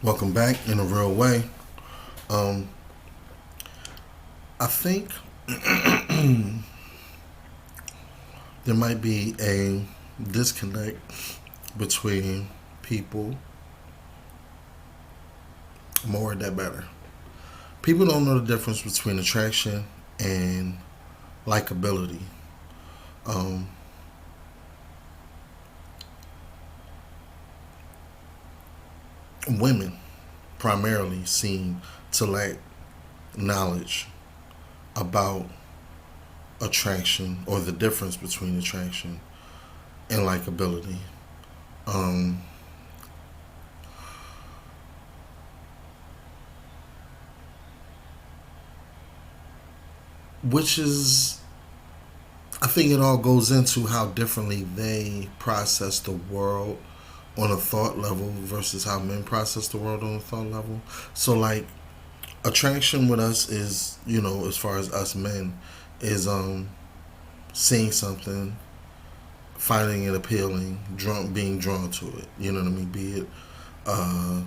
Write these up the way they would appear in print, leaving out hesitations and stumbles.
Welcome back in a real way. Um, I think there might be a disconnect between people. More that better. People don't know the difference between attraction and likability. Um, Women primarily seem to lack knowledge about attraction or the difference between attraction and likability. Um, which is, I think it all goes into how differently they process the world on a thought level versus how men process the world on a thought level. So, like, attraction with us is, as far as us men, is seeing something, finding it appealing, being drawn to it. You know what I mean? Be it uh,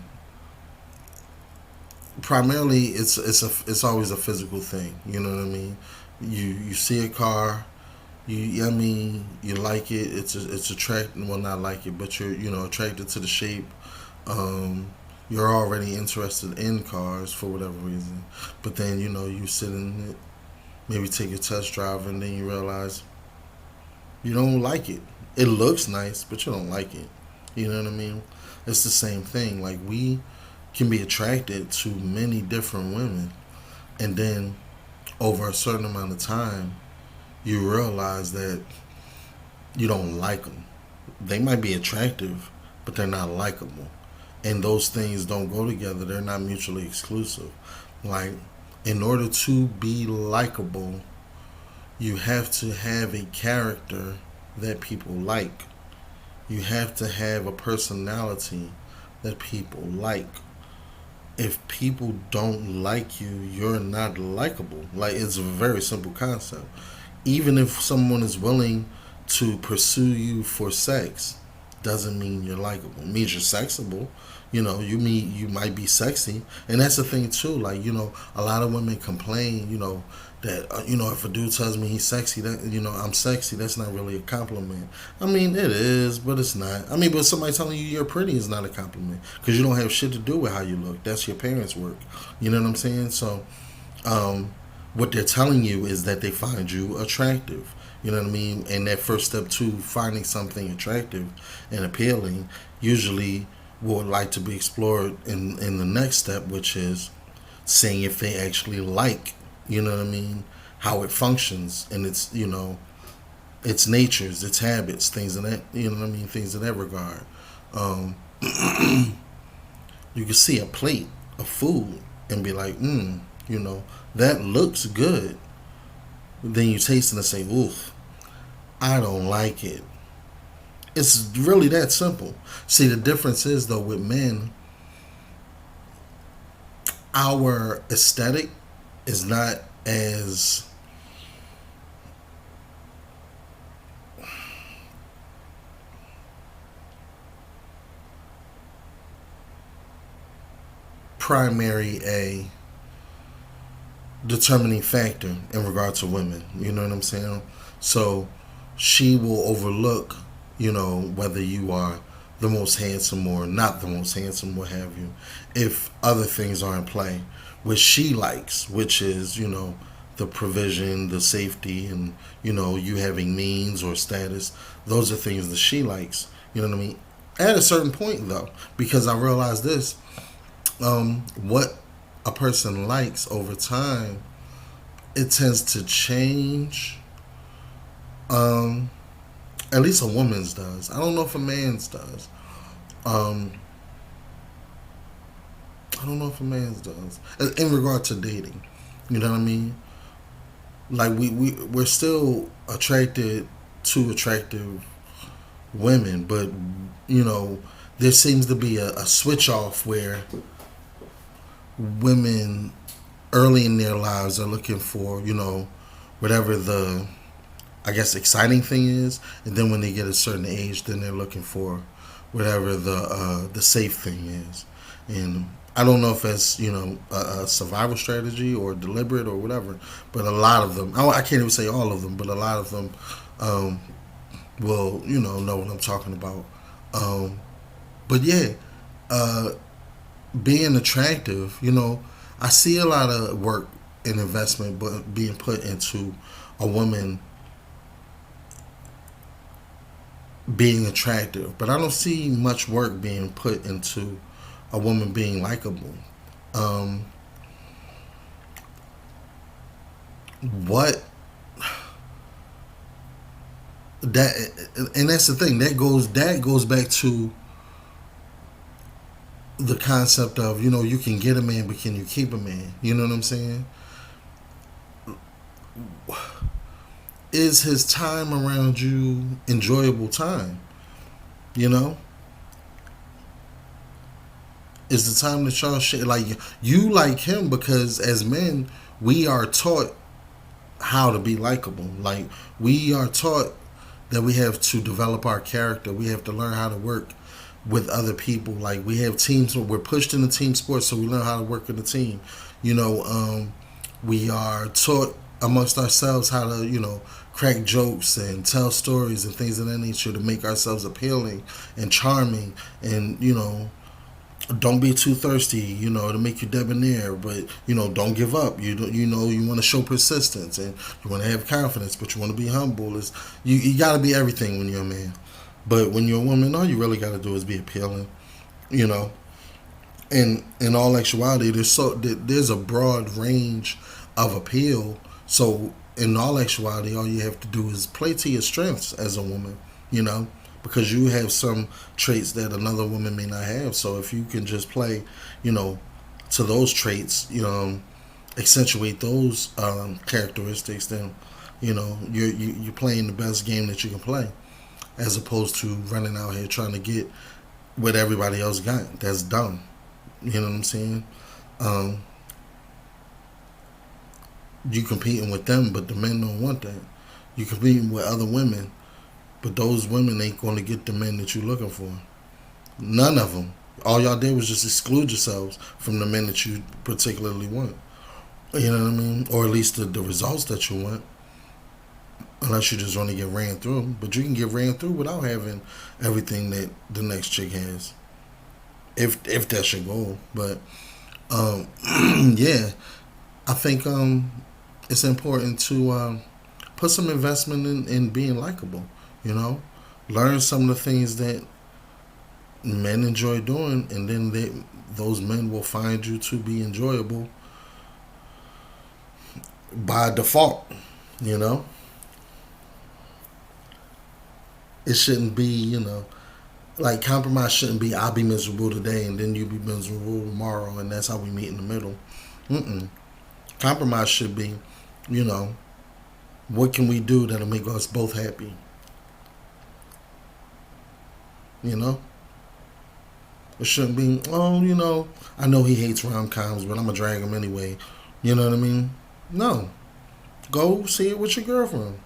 primarily it's always a physical thing. You know what I mean? You see a car, you like it. It's attractive. Well, not like it, but you're attracted to the shape. Um, you're already interested in cars for whatever reason, but then you sit in it, maybe take a test drive, and then you realize you don't like it. It looks nice, but you don't like it. You know what I mean? It's the same thing. Like, we can be attracted to many different women, and then over a certain amount of time, you realize that you don't like them. They might be attractive, but they're not likable. And those things don't go together. They're not mutually exclusive. Like, in order to be likable, you have to have a character that people like. You have to have a personality that people like. If people don't like you, you're not likable. Like, it's a very simple concept. Even if someone is willing to pursue you for sex, doesn't mean you're likable. It means you're sexable. You might be sexy, and that's the thing too. Like, a lot of women complain, that if a dude tells me he's sexy, that I'm sexy, that's not really a compliment. I mean, it is, but it's not. I mean, but somebody telling you you're pretty is not a compliment because you don't have shit to do with how you look. That's your parents' work. You know what I'm saying? So, um, what they're telling you is that they find you attractive. You know what I mean? And that first step to finding something attractive and appealing usually would like to be explored in the next step, which is seeing if they actually like, you know what I mean, how it functions and its natures, its habits, things of that, you know what I mean, things in that regard. Um, you can see a plate of food and be like, that looks good. Then you taste it and say, oof, I don't like it. It's really that simple. See, the difference is, though, with men, our aesthetic is not as primary a determining factor in regard to women. You know what I'm saying? So she will overlook, whether you are the most handsome or not the most handsome, what have you, if other things are in play, which she likes, which is, the provision, the safety, and, you having means or status. Those are things that she likes. You know what I mean? At a certain point, though, because I realized this, what a person likes over time, it tends to change. Um, at least a woman's does. I don't know if a man's does. Um, I don't know if a man's does. In regard to dating, you know what I mean? Like, we're still attracted to attractive women, but you know there seems to be a switch off where women early in their lives are looking for whatever the, I guess, exciting thing is, and then when they get a certain age, then they're looking for whatever the safe thing is. And I don't know if that's a survival strategy or deliberate or whatever, but a lot of them, I can't even say all of them, but a lot of them um, will know what I'm talking about. Um, but yeah, uh, being attractive, I see a lot of work and investment, but being put into a woman being attractive, but I don't see much work being put into a woman being likable. Um, what that and that's the thing that goes back to the concept of you can get a man, but can you keep a man? You know what I'm saying? Is his time around you enjoyable time? You know, is the time that y'all share like you like him because as men we are taught how to be likable. Like we are taught that we have to develop our character. We have to learn how to work with other people. Like we have teams, we're pushed into team sports, so we learn how to work in a team. You know, we are taught amongst ourselves how to, crack jokes and tell stories and things of that nature to make ourselves appealing and charming and, don't be too thirsty, to make you debonair, but don't give up. You want to show persistence and you want to have confidence, but you want to be humble. Is you got to be everything when you're a man, but when you're a woman, all you really got to do is be appealing, you know. And in all actuality, there's a broad range of appeal. So in all actuality, all you have to do is play to your strengths as a woman, you know because you have some traits that another woman may not have. So if you can just play, you know, to those traits, accentuate those characteristics, then you're playing the best game that you can play, as opposed to running out here trying to get what everybody else got. That's dumb. You know what I'm saying? Um, you competing with them, but the men don't want that. You competing with other women, but those women ain't going to get the men that you're looking for. None of them. All y'all did was just exclude yourselves from the men that you particularly want. You know what I mean? Or at least the results that you want. Unless you just want to get ran through. But you can get ran through without having everything that the next chick has. If that's your goal. But yeah, I think it's important to put some investment in being likable. You know, learn some of the things that men enjoy doing, and then those men will find you to be enjoyable by default. You know, it shouldn't be like compromise shouldn't be I'll be miserable today and then you be miserable tomorrow, and that's how we meet in the middle. Mm-mm. Compromise should be, you know, what can we do that'll make us both happy? You know, it shouldn't be, oh, I know he hates rom coms, but I'm gonna drag him anyway. You know what I mean? No, go see it with your girlfriend,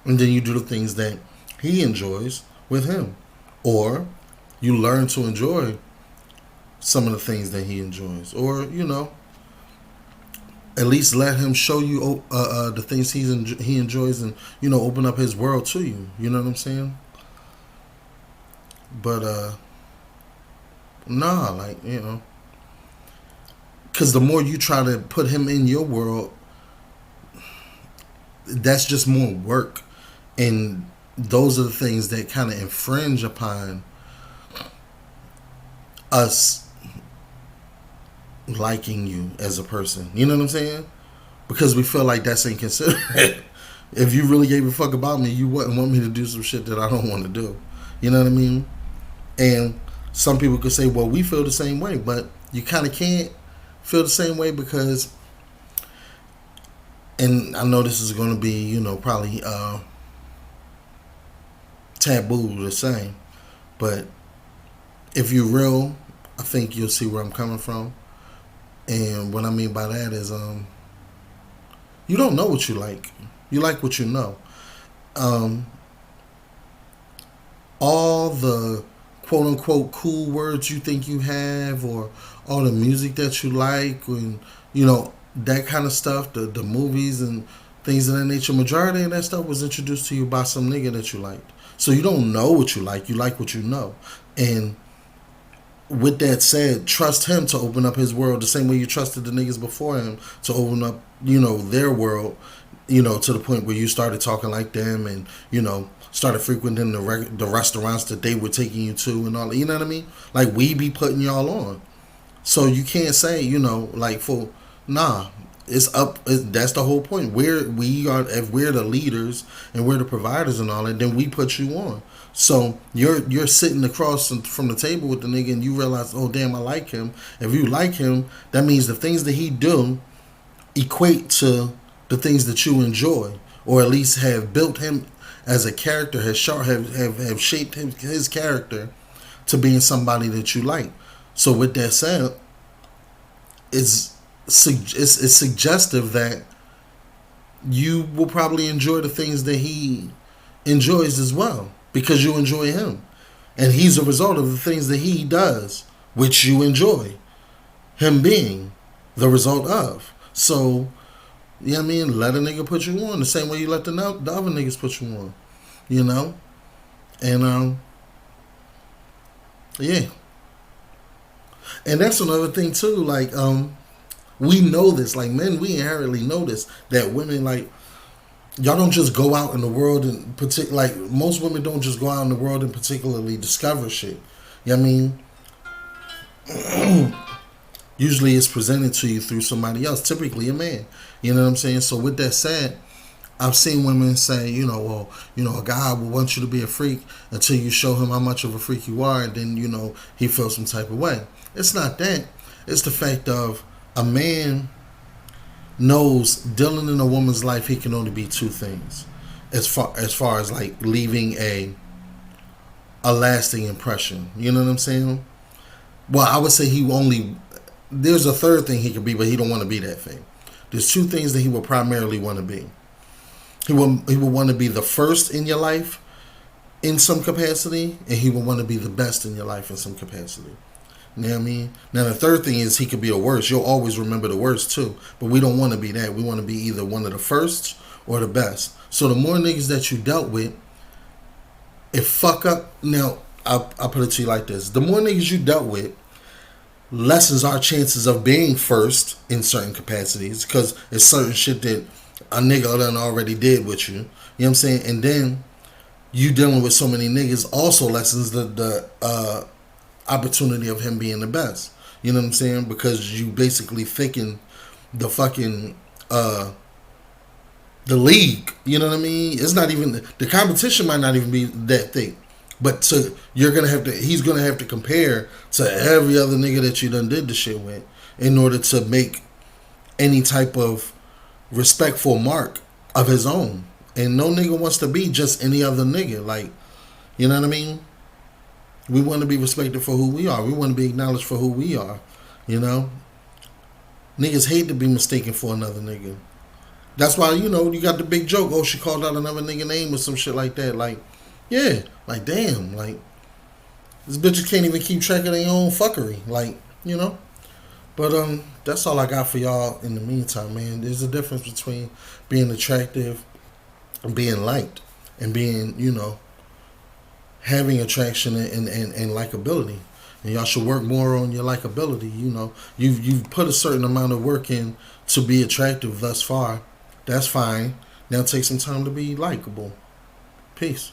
and then you do the things that he enjoys with him, or you learn to enjoy some of the things that he enjoys, or at least let him show you the things he enjoys, and open up his world to you. You know what I'm saying? But nah, like because the more you try to put him in your world, that's just more work, and those are the things that kind of infringe upon us liking you as a person. You know what I'm saying? Because we feel like that's inconsiderate. If you really gave a fuck about me, you wouldn't want me to do some shit that I don't want to do. You know what I mean? And some people could say, well, we feel the same way, but you kind of can't feel the same way because, and I know this is going to be, probably taboo to say, but if you're real, I think you'll see where I'm coming from. And what I mean by that is, you don't know what you like. You like what you know. Um, all the quote unquote cool words you think you have, or all the music that you like, and that kind of stuff, the movies and things of that nature. Majority of that stuff was introduced to you by some nigga that you liked. So you don't know what you like what you know. And with that said, trust him to open up his world the same way you trusted the niggas before him to open up, their world, to the point where you started talking like them, and, started frequenting the restaurants that they were taking you to and all. You know what I mean? Like, we be putting y'all on. So you can't say, nah. It's up. That's the whole point. If we're the leaders and we're the providers and all that, then we put you on. So you're sitting across from the table with the nigga, and you realize, oh damn, I like him. If you like him, that means the things that he do equate to the things that you enjoy, or at least have built him as a character, have shaped his character to being somebody that you like. So with that said, it's suggestive that you will probably enjoy the things that he enjoys as well, because you enjoy him, and he's a result of the things that he does, which you enjoy him being the result of. So, I mean, let a nigga put you on the same way you let the other niggas put you on, and yeah, and that's another thing too. Like, we know this, like men, we inherently know this, that women, like, y'all don't just go out in the world and like most women don't just go out in the world and particularly discover shit. You know what I mean? Usually it's presented to you through somebody else, typically a man. You know what I'm saying? So with that said, I've seen women say, a guy will want you to be a freak until you show him how much of a freak you are, and then, he feels some type of way. It's not that. It's the fact of, a man knows dealing in a woman's life, he can only be two things, as far as like leaving a lasting impression. You know what I'm saying? Well, I would say there's a third thing he could be, but he don't want to be that thing. There's two things that he will primarily want to be. He will want to be the first in your life in some capacity, and he will want to be the best in your life in some capacity. You know what I mean? Now, the third thing is he could be a worst. You'll always remember the worst, too. But we don't want to be that. We want to be either one of the first or the best. So the more niggas that you dealt with, if fuck up... Now, I'll put it to you like this. The more niggas you dealt with lessens our chances of being first in certain capacities, because it's certain shit that a nigga done already did with you. You know what I'm saying? And then you dealing with so many niggas also lessens the opportunity of him being the best. You know what I'm saying? Because you basically thicken the fucking the league. You know what I mean? It's not even the competition might not even be that thick, but he's gonna have to compare to every other nigga that you done did the shit with in order to make any type of respectful mark of his own. And no nigga wants to be just any other nigga. Like, you know what I mean? We want to be respected for who we are. We want to be acknowledged for who we are. Niggas hate to be mistaken for another nigga. That's why, you got the big joke. Oh, she called out another nigga name or some shit like that. Like, yeah. Like, damn. Like, these bitches can't even keep track of their own fuckery. Like, But, that's all I got for y'all in the meantime, man. There's a difference between being attractive and being liked and being, having attraction and likability. And y'all should work more on your likability. You've put a certain amount of work in to be attractive thus far. That's fine. Now take some time to be likable. Peace.